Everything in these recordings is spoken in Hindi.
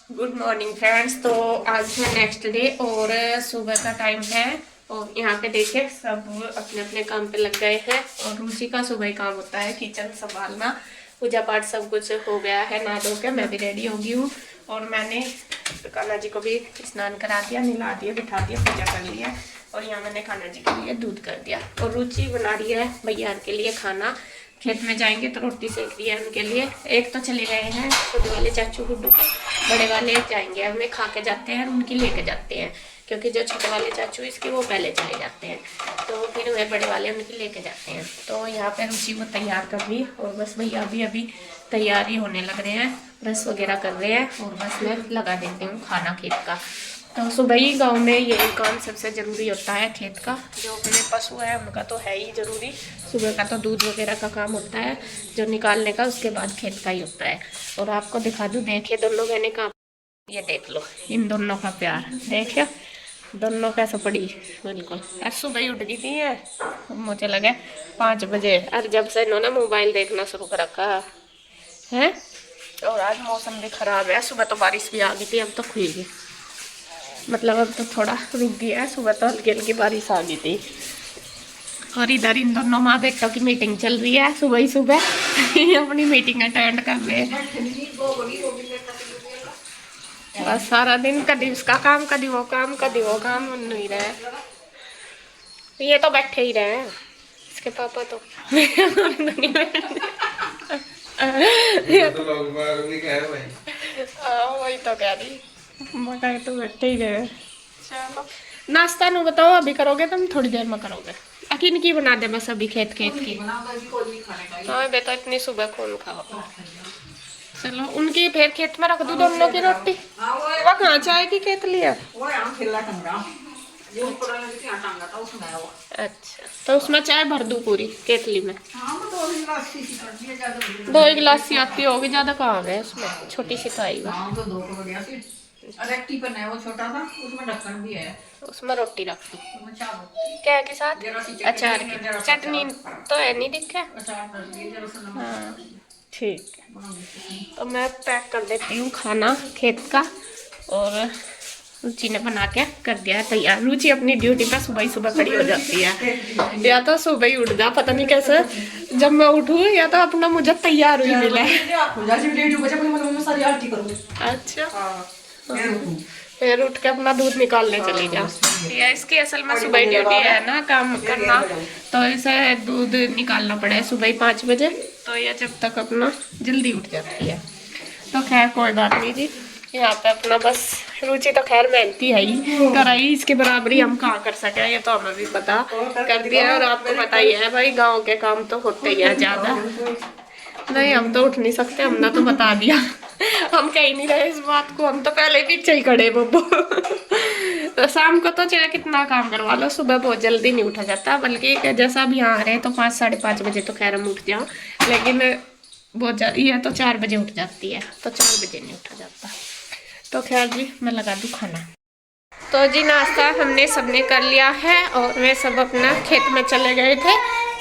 Good morning friends. तो आज है नेक्स्ट डे और सुबह का टाइम है और यहाँ पे देखिए सब अपने अपने काम पे लग गए हैं। और रुचि का सुबह ही काम होता है किचन संभालना, पूजा पाठ सब कुछ हो गया है। नहा धो के मैं भी रेडी हो गई हूँ और मैंने कान्हा जी को भी स्नान करा दिया, नहला दिया, बिठा दिया, पूजा कर लिया। और यहाँ मैंने कान्हा जी के लिए दूध कर दिया और रुचि बना रही है भैया के लिए खाना। खेत में जाएंगे तो रोटी सेक रही है उनके लिए। एक तो चले गए हैं छोटे वाले चाचू गुड्डू के, बड़े वाले जाएंगे, हमें खा के जाते हैं और उनकी लेके जाते हैं क्योंकि जो छोटे वाले चाचू इसके वो पहले चले जाते हैं तो फिर वे बड़े वाले उनकी लेके जाते हैं। तो यहाँ पे रुचि वो तैयार कर रही और बस भैया भी अभी तैयारी होने लग रहे हैं, ब्रश वगैरह कर रहे हैं और बस मैं लगा देती हूँ खाना खेत का। तो सुबह ही गांव में ये काम सबसे ज़रूरी होता है खेत का। जो अपने पशु है उनका तो है ही ज़रूरी, सुबह का तो दूध वगैरह का काम होता है जो निकालने का, उसके बाद खेत का ही होता है। और आपको दिखा दूँ, देखिए दोनों बहनें काम, ये देख लो इन दोनों का प्यार, देखिए दोनों कैसे पड़ी बिल्कुल। आज सुबह ही उठ गई थी है, मुझे लगे 5 बजे, और जब से इन्होंने मोबाइल देखना शुरू कर रखा है। और आज मौसम भी ख़राब है, सुबह तो बारिश भी आ गई थी, अब तो खुल गई, मतलब अब तो थोड़ा रुक गया है। सुबह तो हल्की हल्की बारिश आ गई थी। और इधर इन दोनों माँ बेटों की मीटिंग चल रही है, सुबह ही सुबह अपनी मीटिंग अटेंड कर रहे हैं। बस सारा दिन कभी उसका काम, कभी वो काम, कभी वो काम नहीं रहे। ये तो बैठे ही रहे हैं इसके पापा तो वही तो कह रही, मगर तो बैठे ही रहे। चलो नाश्ता नु बताओ, अभी करोगे तुम? थोड़ी देर में करोगे? अकीन की बना दे बस अभी खेत की। हाँ बेटा इतनी सुबह कौन खाओ। चलो उनकी फिर खेत में रख दूँ दोनों की रोटी। वो कहाँ चाय की खेत लिया? अच्छा तो उसमें चाय भर दूँ पूरी केतली में? 2 ही गिलास ही आती होगी, ज्यादा कहाँ है उसमें, छोटी सी तो आई है। वो छोटा था, उसमें ढक्कन भी है, उसमें रोटी रख दो। क्या के साथ? अचार की चटनी तो है नहीं दिखा। हाँ ठीक है, तो मैं पैक कर देती हूँ खाना खेत का। और रुचि ने बना के कर दिया है तैयार। रुचि अपनी ड्यूटी पे सुबह ही सुबह खड़ी हो जाती है, या तो सुबह ही उठ जा, पता नहीं कैसे जब मैं उठूँ या तो अपना मुझे तैयार हुई मिले। अच्छा फिर उठ के अपना दूध निकालने चली जाओ। ये इसकी असल में सुबह ड्यूटी है ना, काम करना, तो इसे दूध निकालना पड़े सुबह 5 बजे। तो ये जब तक अपना जल्दी उठ जाती है। तो खैर कोई बात नहीं जी, यहाँ पे अपना बस रुचि तो खैर मेहनती है ही, कराई इसके बराबरी हम कहाँ कर सके, ये तो हमें भी पता कर दिया। और आपको पता ही है भाई गाँव के काम तो होते ही है ज़्यादा, नहीं हम तो उठ नहीं सकते, हमने तो बता दिया हम कह नहीं रहे इस बात को, हम तो पहले पीछे ही खड़े बब्बू तो शाम को तो चाहे कितना काम करवा लो, सुबह बहुत जल्दी नहीं उठा जाता। बल्कि जैसा भी यहाँ आ रहे हैं तो 5 साढ़े 5 बजे तो खैर हम उठ जाओ, लेकिन बहुत ये तो 4 बजे उठ जाती है, तो 4 बजे नहीं उठा जाता। तो खैर जी मैं लगा दूँ खाना। तो जी नाश्ता हमने सबने कर लिया है और वे सब अपना खेत में चले गए थे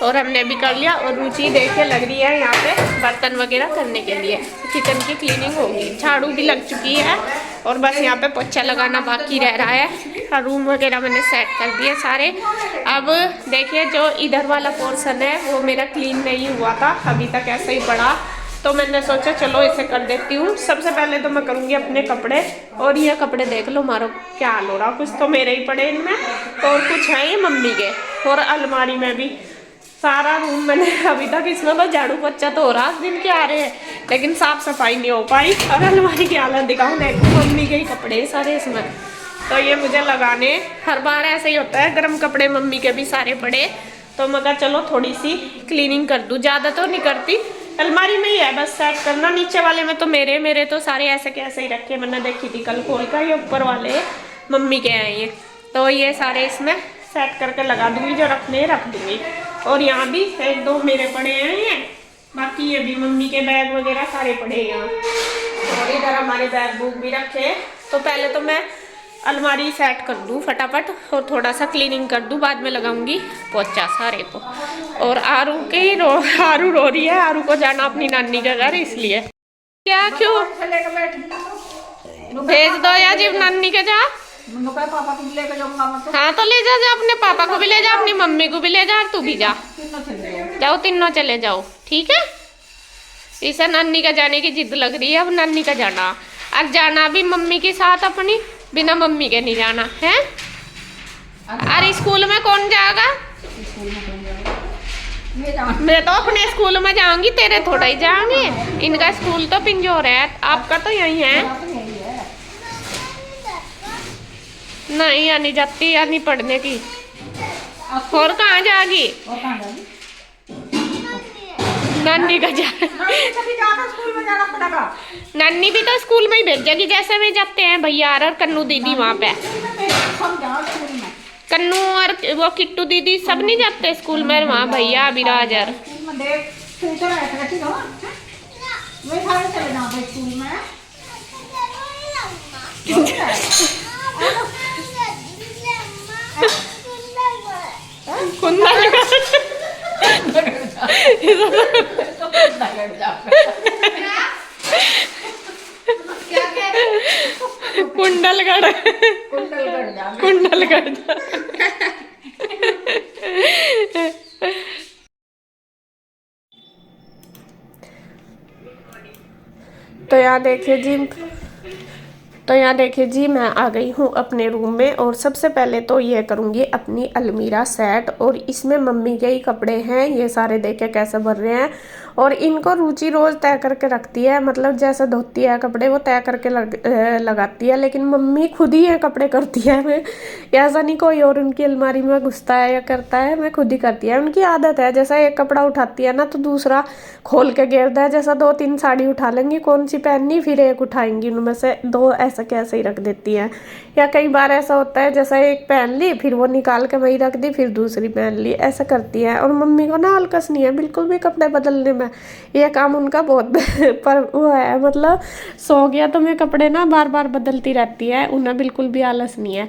और हमने भी कर लिया। और रुचि देखे लग रही है यहाँ पे बर्तन वगैरह करने के लिए, किचन की क्लीनिंग होगी, झाड़ू भी लग चुकी है और बस यहाँ पे पोछा लगाना बाकी रह रहा है। रूम वगैरह मैंने सेट कर दिए सारे। अब देखिए जो इधर वाला पोर्शन है वो मेरा क्लीन नहीं हुआ था, अभी तक ऐसा ही पड़ा, तो मैंने सोचा चलो इसे कर देती हूँ। सबसे पहले तो मैं करूँगी अपने कपड़े। और ये कपड़े देख लो मारो क्या हाल हो रहा, कुछ तो मेरे ही पड़े इनमें और कुछ है ये मम्मी के। और अलमारी में भी सारा रूम मैंने अभी तक, इसमें बस झाड़ू पोछा तो हो रहा, दिन के आ रहे हैं लेकिन साफ सफाई नहीं हो पाई। और अलमारी की हालत दिखाऊँ, देखो मम्मी के ही कपड़े सारे इसमें। तो ये मुझे लगाने, हर बार ऐसा ही होता है, गर्म कपड़े मम्मी के भी सारे पड़े, तो मगर चलो थोड़ी सी क्लीनिंग कर दूँ, ज़्यादा तो नहीं करती। अलमारी में ही है बस सेट करना, नीचे वाले में तो मेरे तो सारे ऐसे के ऐसे ही रखे, मैंने देखी थी कल खोल कर, ये ऊपर वाले मम्मी के हैं ये, तो ये सारे इसमें सेट करके लगा दूंगी, जो रखने रख दूंगी। और यहाँ भी 1-2 मेरे पड़े हैं ये, बाकी ये भी मम्मी के बैग वगैरह सारे पड़े हैं यहाँ। और इधर हमारे बैग बुक भी रखे। तो पहले तो मैं अलमारी सेट कर दूँ फटाफट और थोड़ा सा क्लीनिंग कर दूँ, बाद में लगाऊंगी पोछा सारे को। और आरू रो रही है, आरू को जाना अपनी नानी के घर, इसलिए क्या क्यों भेज दो या जीव नानी के जा। पापा को भी लेकर जाऊंगा मैं तो। हाँ तो ले जा, अपने पापा को भी ले जा, अपनी मम्मी को भी ले जा, तू भी जा। जाओ तीनों चले जाओ, ठीक है। इसे नानी का जाने की जिद लग रही है, अब नानी का जाना। और जाना भी मम्मी के साथ अपनी, बिना मम्मी के नहीं जाना है। अरे स्कूल में कौन जाएगा? मैं तो अपने स्कूल में जाऊंगी, तेरे थोड़ा ही जाएंगे। इनका स्कूल तो पिंजौर है, आपका तो यही है। नहीं यानी जाती यानी पढ़ने की। और कहाँ जाएगी? नानी का जा। नानी भी तो स्कूल में ही भेजेगी, जैसे भी जाते हैं भैया और कन्नू दीदी वहाँ पे। कन्नू और वो किट्टू दीदी सब नहीं जाते स्कूल में, वहाँ भैया विराजर। कुंडलगढ़ कुंडलगढ़। तो यहाँ देखिए जी, मैं आ गई हूँ अपने रूम में। और सबसे पहले तो ये करूँगी अपनी अलमीरा सेट। और इसमें मम्मी के ही कपड़े हैं, ये सारे देखे कैसे भर रहे हैं। और इनको रुचि रोज़ तय करके रखती है, मतलब जैसे धोती है कपड़े वो तय करके लगाती है। लेकिन मम्मी खुद ही ये कपड़े करती है। मैं ऐसा नहीं कोई और उनकी अलमारी में घुसता है या करता है, मैं खुद ही करती है। उनकी आदत है, जैसा एक कपड़ा उठाती है ना तो दूसरा खोल के घेरता है। जैसा 2-3 साड़ी उठा लेंगी, कौन सी पहननी, फिर एक उठाएंगी, उनमें से 2 ऐसा कैसे ही रख देती है। या कई बार ऐसा होता है जैसा एक पहन ली, फिर वो निकाल के वही रख दी, फिर दूसरी पहन ली, ऐसा करती है। और मम्मी को ना आलकस नहीं है बिल्कुल भी कपड़े बदलने में, ये काम उनका बहुत पर वो है, मतलब सो गया तो मैं कपड़े ना बार बार बदलती रहती है, उन्हें बिल्कुल भी आलस नहीं है।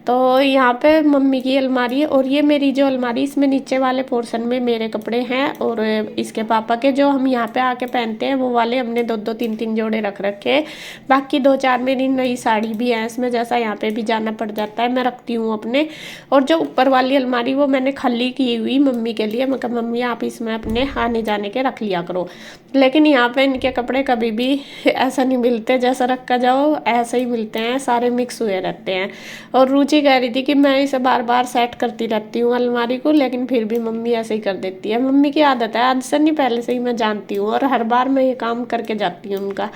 तो यहाँ पे मम्मी की अलमारी है। और ये मेरी जो अलमारी, इसमें नीचे वाले पोर्शन में मेरे कपड़े हैं और इसके पापा के, जो हम यहाँ पे आके पहनते हैं वो वाले हमने 2-2 3-3 जोड़े रख रखे। बाकी 2-4 मेरी नई साड़ी भी है इसमें, जैसा यहाँ पे भी जाना पड़ जाता है मैं रखती हूँ अपने। और जो ऊपर वाली अलमारी वो मैंने खाली की हुई मम्मी के लिए, मैं कहा मम्मी आप इसमें अपने आने जाने के रख लिया करो। लेकिन यहाँ पे इनके कपड़े कभी भी ऐसा नहीं मिलते, जैसा रखा जाओ ऐसे ही मिलते हैं, सारे मिक्स हुए रहते हैं। और रुचि कह रही थी कि मैं इसे बार बार सेट करती रहती हूँ अलमारी को, लेकिन फिर भी मम्मी ऐसे ही कर देती है। मम्मी की आदत है, आज से नहीं पहले से ही मैं जानती हूँ, और हर बार मैं ये काम करके जाती हूँ उनका।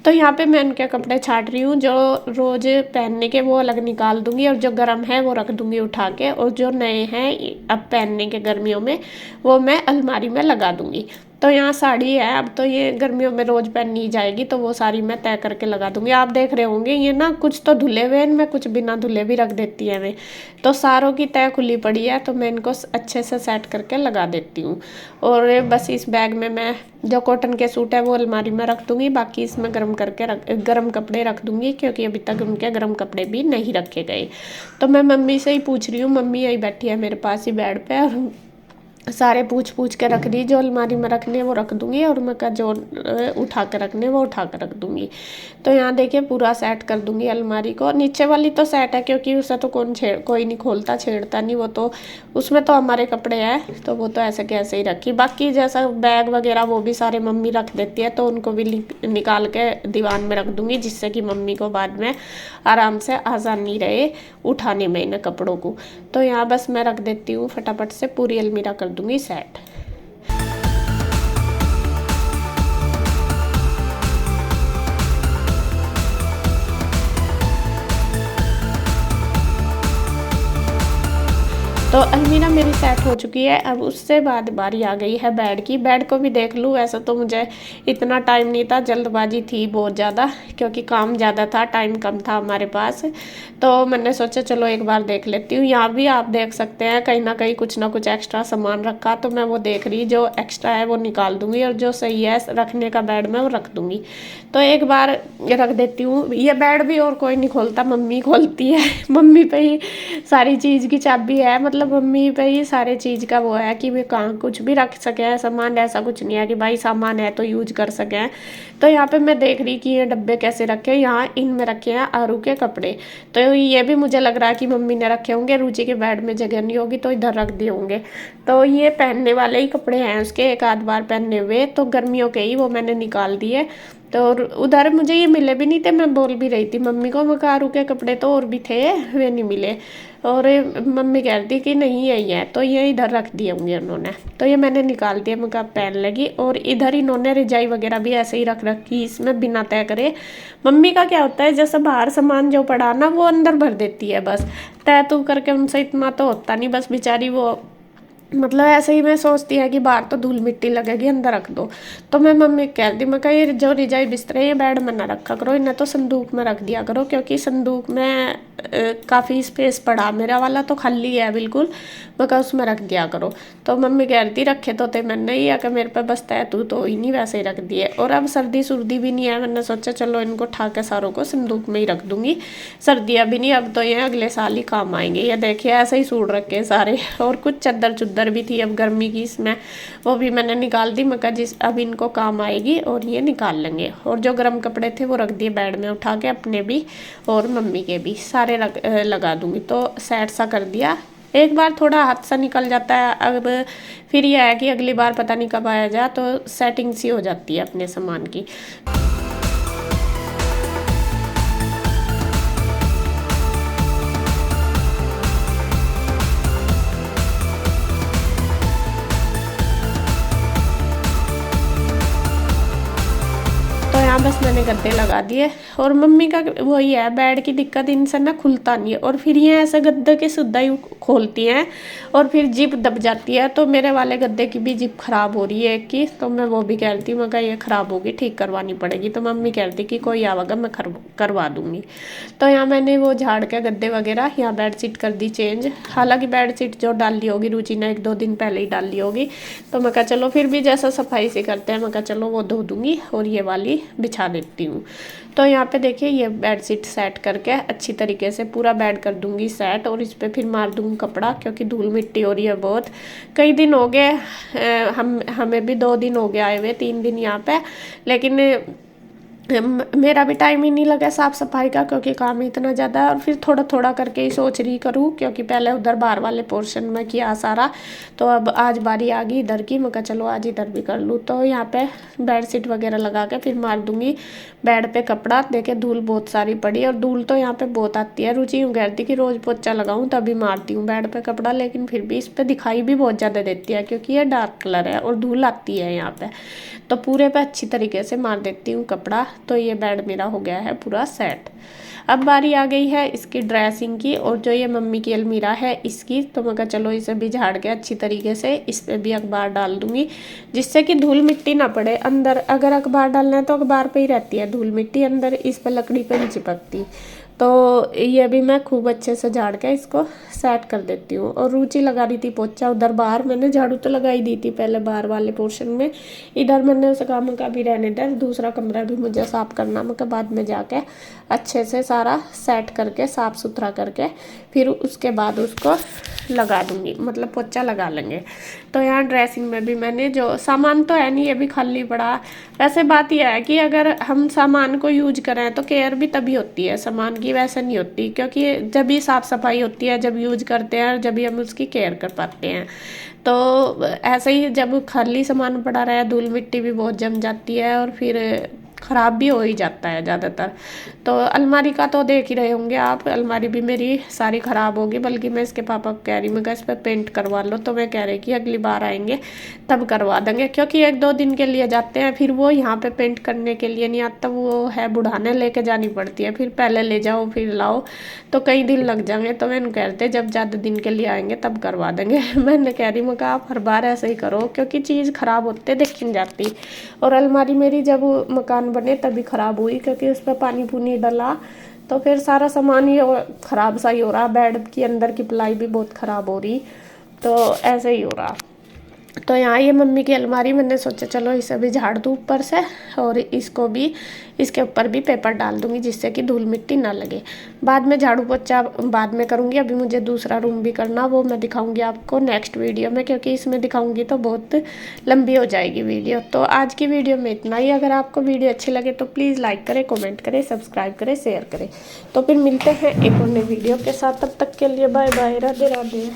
तो यहाँ पे मैं उनके कपड़े छाट रही हूँ, जो रोज़ पहनने के वो अलग निकाल दूंगी, और जो गर्म है वो रख दूंगी उठा के, और जो नए हैं अब पहनने के गर्मियों में वो मैं अलमारी में लगा दूंगी। तो यहाँ साड़ी है, अब तो ये गर्मियों में रोज़ पहननी जाएगी, तो वो साड़ी मैं तय करके लगा दूंगी। आप देख रहे होंगे ये ना कुछ तो धुले हुए इनमें, कुछ बिना धुले भी रख देती है मैं। तो सारों की तय खुली पड़ी है, तो मैं इनको अच्छे से सेट करके लगा देती हूँ। और बस इस बैग में मैं जो कॉटन के सूट है वो अलमारी में रख दूंगी, बाकी इसमें गर्म कपड़े रख दूंगी, क्योंकि अभी तक उनके गर्म कपड़े भी नहीं रखे गए। तो मैं मम्मी से ही पूछ रही हूँ, मम्मी यही बैठी है मेरे पास ही बेड पे, और सारे पूछ के रख दी, जो अलमारी में रखने वो रख दूंगी, और मैं का जो उठा के रखने वो उठा कर रख दूंगी। तो यहाँ देखिए पूरा सेट कर दूंगी अलमारी को। नीचे वाली तो सेट है, क्योंकि उसे तो कोई नहीं खोलता छेड़ता नहीं, वो तो उसमें तो हमारे कपड़े हैं, तो वो तो ऐसे के ऐसे ही रखी। बाकी जैसा बैग वगैरह वो भी सारे मम्मी रख देती है, तो उनको भी निकाल के दीवान में रख दूंगी, जिससे कि मम्मी को बाद में आराम से आसानी रहे उठाने में इन कपड़ों को। तो यहाँ बस मैं रख देती हूँ फटाफट से, पूरी अलमीरा कर दूंगी सेट। तो अलमीरा मेरी सेट हो चुकी है। अब उससे बाद बारी आ गई है बेड की। बेड को भी देख लूँ, ऐसा तो मुझे इतना टाइम नहीं था, जल्दबाजी थी बहुत ज़्यादा, क्योंकि काम ज़्यादा था, टाइम कम था हमारे पास। तो मैंने सोचा चलो एक बार देख लेती हूँ। यहाँ भी आप देख सकते हैं कहीं ना कहीं कुछ ना कुछ एक्स्ट्रा सामान रखा, तो मैं वो देख रही, जो एक्स्ट्रा है वो निकाल दूँगी, और जो सही है रखने का बेड में वो रख दूँगी। तो एक बार रख देती हूँ। ये बेड भी और कोई नहीं खोलता, मम्मी खोलती है। मम्मी पे ही सारी चीज़ की चाबी है, मतलब मतलब मम्मी पे ही सारे चीज़ का वो है कि वे कहाँ कुछ भी रख सके सामान, ऐसा कुछ नहीं है कि भाई सामान है तो यूज कर सके। तो यहाँ पे मैं देख रही कि ये डब्बे कैसे रखे हैं, यहाँ इनमें रखे हैं आरू के कपड़े। तो ये भी मुझे लग रहा है कि मम्मी ने रखे होंगे, रुचि के बेड में जगह नहीं होगी तो इधर रख दिए होंगे। तो ये पहनने वाले ही कपड़े हैं उसके, एक आध बार पहने हुए, तो गर्मियों के ही वो मैंने निकाल दिए। तो उधर मुझे ये मिले भी नहीं थे, मैं बोल भी रही थी मम्मी को, मैं आरू के कपड़े तो और भी थे वे नहीं मिले। और मम्मी कह रही थी कि नहीं यही है, तो ये इधर रख दिए होंगे उन्होंने। तो ये मैंने निकाल दिया, मैं कहा पहन लगी। और इधर इन्होंने रजाई वगैरह भी ऐसे ही रख रखी इसमें बिना तय करे। मम्मी का क्या होता है, जैसे बाहर सामान जो पड़ा ना वो अंदर भर देती है, बस तय तू करके उनसे इतना तो होता नहीं, बस बेचारी वो मतलब ऐसे ही मैं सोचती है कि बाहर तो धूल मिट्टी लगेगी, अंदर रख दो। तो मैं मम्मी कह दी, मैं कहा ये जो रिजाई बिस्तरे ये बेड में ना रखा करो, इन्हें तो संदूक में रख दिया करो, क्योंकि संदूक में काफ़ी स्पेस पड़ा, मेरा वाला तो खाली है बिल्कुल, मैं कहा उसमें रख दिया करो। तो मम्मी कह रही थी रखे तो थे, मैंने ही आकर मेरे पे बसता है तू तो ही नहीं, वैसे ही रख दिए। और अब सर्दी सुर्दी भी नहीं है, मैंने सोचा चलो इनको ठा के सारों को संदूक में ही रख दूंगी, सर्दियाँ भी नहीं, अब तो ये अगले साल ही काम आएंगे। ये देखिए ऐसे ही सूट रखे सारे। और कुछ चद्दर चुद्दर भी थी अब गर्मी की इसमें, वो भी मैंने निकाल दी, मैं कहा जिस अब इनको काम आएगी और ये निकाल लेंगे। और जो गर्म कपड़े थे वो रख दिए बेड में उठा के, अपने भी और मम्मी के भी सारे लगा दूंगी। तो सेट सा कर दिया, एक बार थोड़ा हाथ सा निकल जाता है, अब फिर यह है कि अगली बार पता नहीं कब आया जाए, तो सेटिंग सी हो जाती है अपने सामान की। यहाँ बस मैंने गद्दे लगा दिए। और मम्मी का वही है, बेड की दिक्कत इनसे ना खुलता नहीं है, और फिर ये ऐसे गद्दे के सुद्धा ही खोलती हैं और फिर जिप दब जाती है। तो मेरे वाले गद्दे की भी जिप खराब हो रही है एक की, तो मैं वो भी कह रही थी, मैं कहा ये खराब होगी ठीक करवानी पड़ेगी। तो मम्मी कह रही थी कि कोई आवेगा मैं करवा दूंगी। तो यहाँ मैंने वो झाड़ के गद्दे वगैरह, यहाँ बेडशीट कर दी चेंज। हालांकि बेडशीट जो डाल ली होगी रुचि ने 1-2 दिन पहले ही डाल ली होगी, तो मैं कहा चलो फिर भी जैसा सफाई से करते हैं, मैं कहा चलो वो धो दूंगी और ये वाली बिछा देती हूँ। तो यहाँ पे देखिए ये बेडशीट सेट करके अच्छी तरीके से पूरा बेड कर दूंगी सेट, और इस पे फिर मार दूंगी कपड़ा, क्योंकि धूल मिट्टी हो रही है बहुत। कई दिन हो गए, हमें भी 2 दिन हो गए आए हुए, 3 दिन यहाँ पे, लेकिन मेरा भी टाइम ही नहीं लगा साफ़ सफाई का, क्योंकि काम इतना ज़्यादा है। और फिर थोड़ा थोड़ा करके ही सोच रही करूँ, क्योंकि पहले उधर बाहर वाले पोर्शन में किया सारा, तो अब आज बारी आ गई इधर की, मैं कहा चलो आज इधर भी कर लूँ। तो यहाँ पे बेडशीट वगैरह लगा के फिर मार दूंगी बेड पे कपड़ा। देखे धूल बहुत सारी पड़ी, और धूल तो यहाँ पे बहुत आती है। रुचि यूँ कहती कि रोज़ पोछा लगाऊँ तभी मारती हूँ बेड पे कपड़ा, लेकिन फिर भी इस पर दिखाई भी बहुत ज़्यादा देती है, क्योंकि ये डार्क कलर है और धूल आती है यहाँ पे। तो पूरे पे अच्छी तरीके से मार देती हूँ कपड़ा। तो ये बेड मेरा हो गया है पूरा सेट। अब बारी आ गई है इसकी ड्रेसिंग की, और जो ये मम्मी की अलमीरा है इसकी, तो मैं कहा चलो इसे भी झाड़ के अच्छी तरीके से इस पर भी अखबार डाल दूंगी, जिससे कि धूल मिट्टी ना पड़े अंदर। अगर अखबार डालना है तो अखबार पे ही रहती है धूल मिट्टी, अंदर इस पर लकड़ी पे नहीं चिपकती। तो ये भी मैं खूब अच्छे से झाड़ के इसको सेट कर देती हूँ। और रुचि लगा रही थी पोछा उधर बाहर, मैंने झाड़ू तो लगाई दी थी पहले बाहर वाले पोर्शन में, इधर मैंने उस काम का भी रहने दे, दूसरा कमरा भी मुझे साफ करना, मैं बाद में जाके अच्छे से सारा सेट करके साफ सुथरा करके फिर उसके बाद उसको लगा दूंगी, मतलब पोछा लगा लेंगे। तो यहाँ ड्रेसिंग में भी मैंने जो सामान तो है नहीं, ये भी खाली पड़ा। वैसे बात यह है कि अगर हम सामान को यूज करें तो केयर भी तभी होती है सामान की, वैसे नहीं होती, क्योंकि जब भी साफ़ सफाई होती है, जब यूज करते हैं, जब भी हम उसकी केयर कर पाते हैं। तो ऐसे ही जब खाली सामान पड़ा रहा, धूल मिट्टी भी बहुत जम जाती है और फिर ख़राब भी हो ही जाता है ज़्यादातर। तो अलमारी का तो देख ही रहे होंगे आप, अलमारी भी मेरी सारी ख़राब होगी, बल्कि मैं इसके पापा को कह रही, मैं इस पर पेंट करवा लो। तो मैं कह रही कि अगली बार आएंगे तब करवा देंगे, क्योंकि 1-2 दिन के लिए जाते हैं, फिर वो यहाँ पे पेंट करने के लिए नहीं आता, वो है बुढ़ाने लेके जानी पड़ती है, फिर पहले ले जाओ फिर लाओ, तो कई दिन लग जाएंगे। तो मैंने कहते जब ज़्यादा दिन के लिए आएंगे तब करवा देंगे। मैंने कह रही, मैं कहा आप हर बार ऐसे ही करो, क्योंकि चीज़ ख़राब होते देखी नहीं जाती। और अलमारी मेरी जब मकान बने तभी ख़राब हुई, क्योंकि उस पर पानी पुनी डला, तो फिर सारा सामान ही ख़राब सा ही हो रहा, बेड की अंदर की प्लाई भी बहुत ख़राब हो रही, तो ऐसे ही हो रहा। तो यहाँ ये मम्मी की अलमारी, मैंने सोचा चलो इसे भी झाड़ दूँ ऊपर से, और इसको भी, इसके ऊपर भी पेपर डाल दूँगी जिससे कि धूल मिट्टी ना लगे। बाद में झाड़ू पोछा बाद में करूँगी, अभी मुझे दूसरा रूम भी करना, वो मैं दिखाऊँगी आपको नेक्स्ट वीडियो में, क्योंकि इसमें दिखाऊँगी तो बहुत लंबी हो जाएगी वीडियो। तो आज की वीडियो में इतना ही। अगर आपको वीडियो अच्छी लगे तो प्लीज़ लाइक करें, कमेंट करें, सब्सक्राइब करें, शेयर करें। तो फिर मिलते हैं एक और नई वीडियो के साथ, तब तक के लिए बाय बाय, राधे राधे।